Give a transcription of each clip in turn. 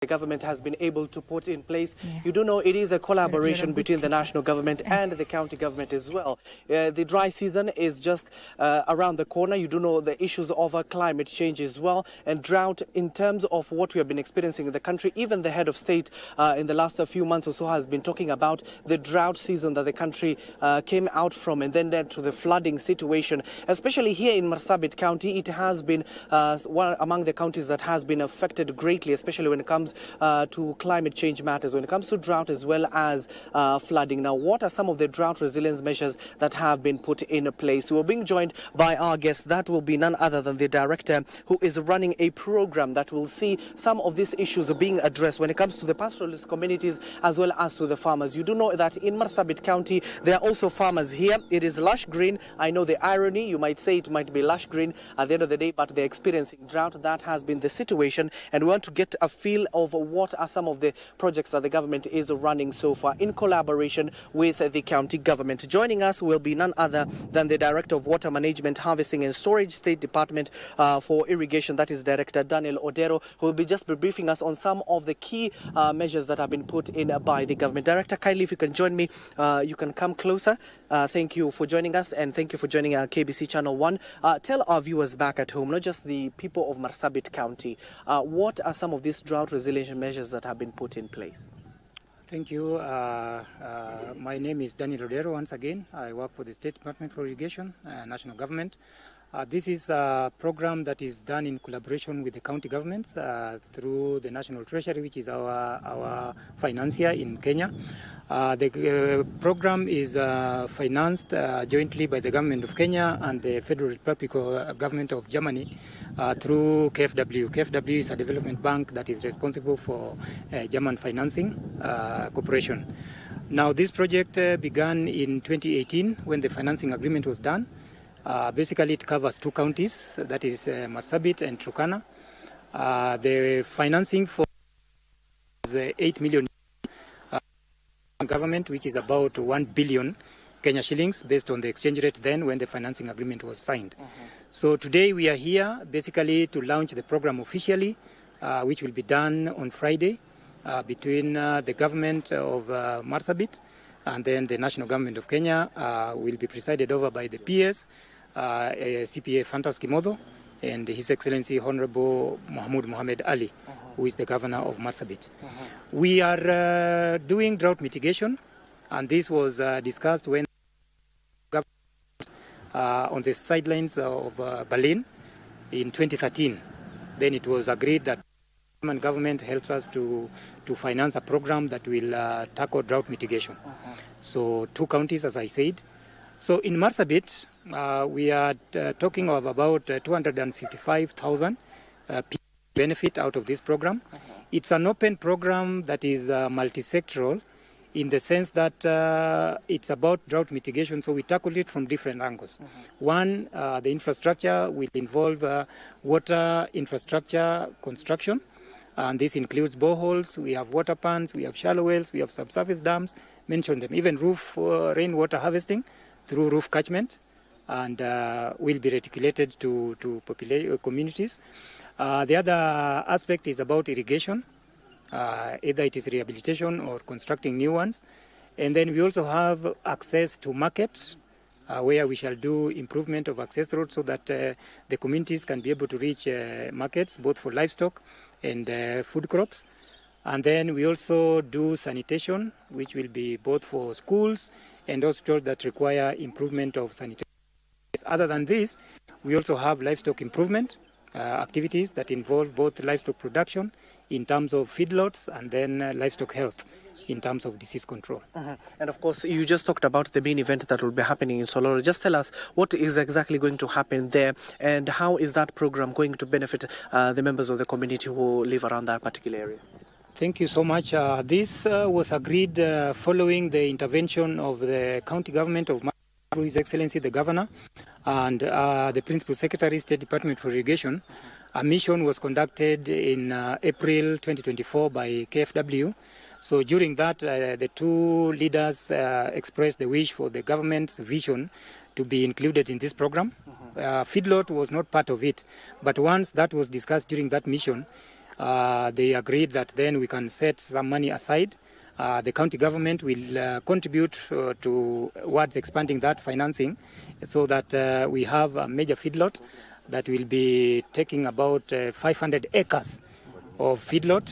the government has been able to put in place. You do know it is a collaboration between the national government and the county government as well. The dry season is just around the corner. You do know the issues of climate change as well and drought in terms of what we have been experiencing in the country. Even the head of state in the last few months or so has been talking about the drought season that the country came out from, and then to the flooding situation, especially here in Marsabit County. It has been one among the counties that has been affected greatly, especially when it comes to climate change matters, when it comes to drought as well as flooding. Now, what are some of the drought resilience measures that have been put in place? We're being joined by our guest. That will be none other than the director who is running a program that will see some of these issues being addressed when it comes to the pastoralist communities as well as to the farmers. You do know that in Marsabit County, there are also farmers here. It is lush green. I know the irony, you might say it might be lush green at the end of the day, but they're experiencing drought. That has been the situation, and we want to get a feel of what are some of the projects that the government is running so far in collaboration with the county government. Joining us will be none other than the Director of Water Management, Harvesting and Storage, State Department for Irrigation, that is Director Daniel Odero, who will be just briefing us on some of the key measures that have been put in by the government. Director, kindly if you can join me, you can come closer. Thank you for joining us, and thank you for joining KBC Channel 1. Tell our viewers back at home, not just the people of Marsabit County, what are some of these drought resilience measures that have been put in place? Thank you. My name is Daniel Odero once again. I work for the State Department for Irrigation, national government. This is a program that is done in collaboration with the county governments through the National Treasury, which is our financier in Kenya. The program is financed jointly by the government of Kenya and the Federal Republic government of Germany through KfW. KfW is a development bank that is responsible for German financing cooperation. Now, this project began in 2018 when the financing agreement was done. Basically, it covers two counties, that is Marsabit and Turkana. The financing for is 8 million government, which is about 1 billion Kenya shillings based on the exchange rate then when the financing agreement was signed. So today we are here basically to launch the program officially, which will be done on Friday between the government of Marsabit and then the national government of Kenya will be presided over by the PS, CPA Fantas Kimodo, and His Excellency Honorable Mahmoud Mohamed Ali, who is the governor of Marsabit. We are doing drought mitigation, and this was discussed when on the sidelines of Berlin in 2013. Then it was agreed that the German government helps us to finance a program that will tackle drought mitigation. So two counties, as I said. So in Marsabit, we are talking of about 255,000 people benefit out of this program. It's an open program that is multi-sectoral in the sense that it's about drought mitigation, so we tackle it from different angles. One, the infrastructure will involve water infrastructure construction, and this includes boreholes, we have water pans, we have shallow wells, we have subsurface dams, mention them, even roof rainwater harvesting through roof catchment, and will be reticulated to communities. The other aspect is about irrigation, either it is rehabilitation or constructing new ones. And then we also have access to markets where we shall do improvement of access roads so that the communities can be able to reach markets both for livestock and food crops. And then we also do sanitation, which will be both for schools and hospitals that require improvement of sanitation. Other than this, we also have livestock improvement activities that involve both livestock production in terms of feedlots and then livestock health in terms of disease control. And of course, you just talked about the main event that will be happening in Soloro. Just tell us what is exactly going to happen there and how is that program going to benefit the members of the community who live around that particular area? Thank you so much. This was agreed following the intervention of the county government of through His Excellency the Governor and the Principal Secretary, State Department for Irrigation. A mission was conducted in April 2024 by KfW. So during that, the two leaders expressed the wish for the government's vision to be included in this program. Feedlot was not part of it, but once that was discussed during that mission, They agreed that then we can set some money aside. The county government will contribute towards expanding that financing so that we have a major feedlot that will be taking about 500 acres of feedlot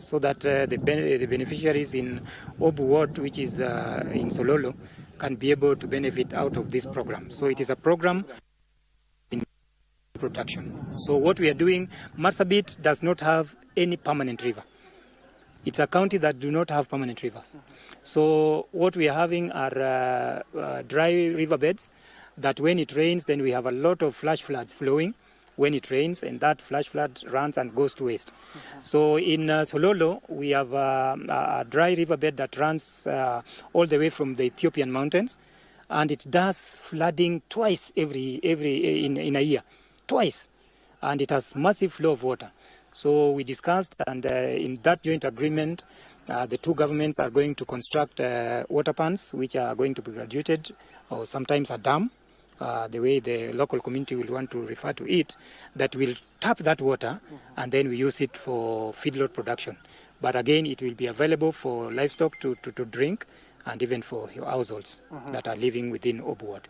so that the beneficiaries in Obu Ward, which is in Sololo, can be able to benefit out of this program. So it is a program in production. So what we are doing, Marsabit does not have any permanent river. It's a county that do not have permanent rivers. So what we are having are dry riverbeds that when it rains, then we have a lot of flash floods flowing when it rains, and that flash flood runs and goes to waste. So in Sololo, we have a dry riverbed that runs all the way from the Ethiopian mountains, and it does flooding twice in a year, twice, and it has massive flow of water. So we discussed, and in that joint agreement, the two governments are going to construct water pans, which are going to be graduated, or sometimes a dam, the way the local community will want to refer to it, that will tap that water, and then we use it for feedlot production. But again, it will be available for livestock to drink, and even for your households that are living within Obu Ward.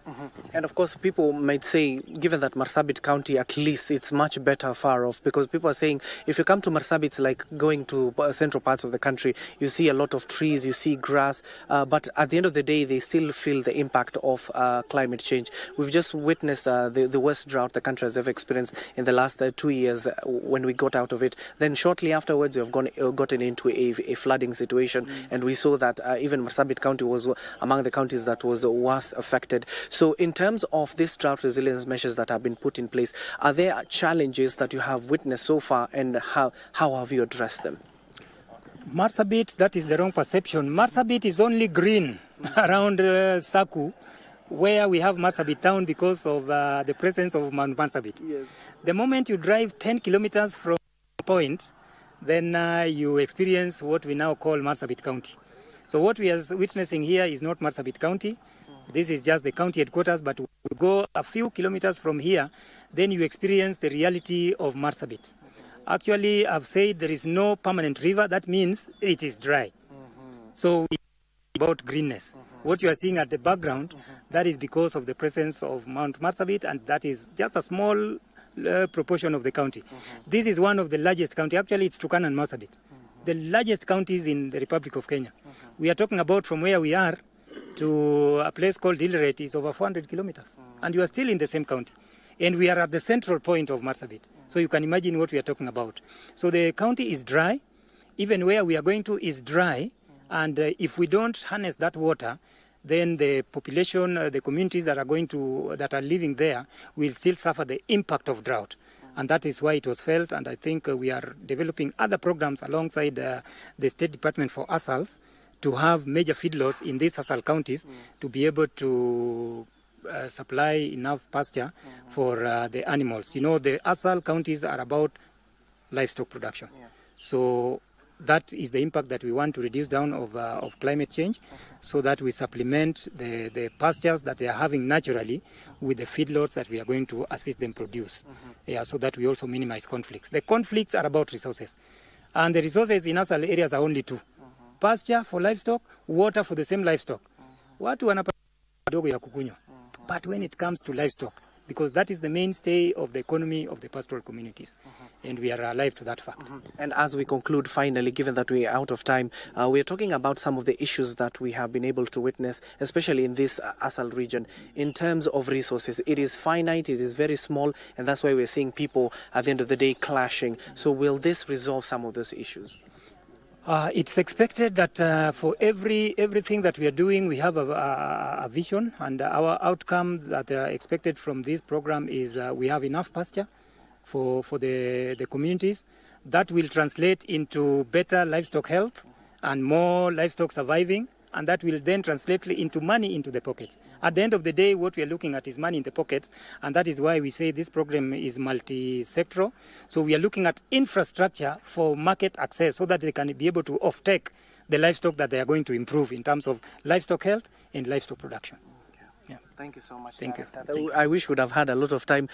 And of course, people might say, given that Marsabit County, at least it's much better far off, because people are saying, if you come to Marsabit, it's like going to central parts of the country. You see a lot of trees, you see grass, but at the end of the day, they still feel the impact of climate change. We've just witnessed the worst drought the country has ever experienced in the last 2 years when we got out of it. Then shortly afterwards, we have gotten into a flooding situation, and we saw that even Marsabit County was among the counties that was worst affected. So in terms of these drought resilience measures that have been put in place, are there challenges that you have witnessed so far, and how have you addressed them? Marsabit, that is the wrong perception. Marsabit is only green around Saku, where we have Marsabit town because of the presence of Mount Marsabit. Yes. The moment you drive 10 kilometers from the point, then you experience what we now call Marsabit County. So what we are witnessing here is not Marsabit County. This is just the county headquarters, but we go a few kilometers from here, then you experience the reality of Marsabit. Actually, I've said there is no permanent river. That means it is dry. So it's about greenness. What you are seeing at the background, that is because of the presence of Mount Marsabit, and that is just a small proportion of the county. This is one of the largest county. Actually, it's Turkana and Marsabit, the largest counties in the Republic of Kenya. We are talking about from where we are to a place called Ileret is over 400 kilometers. And you are still in the same county. And we are at the central point of Marsabit. So you can imagine what we are talking about. So the county is dry. Even where we are going to is dry. And if we don't harness that water, then the population, the communities that are living there will still suffer the impact of drought. And that is why it was felt, and I think we are developing other programs alongside the State Department for ASALs to have major feedlots in these ASAL counties to be able to supply enough pasture for the animals. You know, the ASAL counties are about livestock production. So that is the impact that we want to reduce down of climate change, so that we supplement the pastures that they are having naturally with the feedlots that we are going to assist them produce. So that we also minimize conflicts. The conflicts are about resources. And the resources in ASAL areas are only two. Pasture for livestock, water for the same livestock. Watu wanapata kidogo ya kukunywa. But when it comes to livestock, because that is the mainstay of the economy of the pastoral communities. And we are alive to that fact. And as we conclude, finally, given that we are out of time, we are talking about some of the issues that we have been able to witness, especially in this ASAL region. In terms of resources, it is finite, it is very small, and that's why we're seeing people at the end of the day clashing. So will this resolve some of those issues? It's expected that for everything that we are doing, we have a vision, and our outcomes that are expected from this program is we have enough pasture for the communities. That will translate into better livestock health and more livestock surviving, and that will then translate into money into the pockets. At the end of the day, what we are looking at is money in the pockets, and that is why we say this program is multi-sectoral. So we are looking at infrastructure for market access so that they can be able to off-take the livestock that they are going to improve in terms of livestock health and livestock production. Thank you so much. Thank you. I wish we would have had a lot of time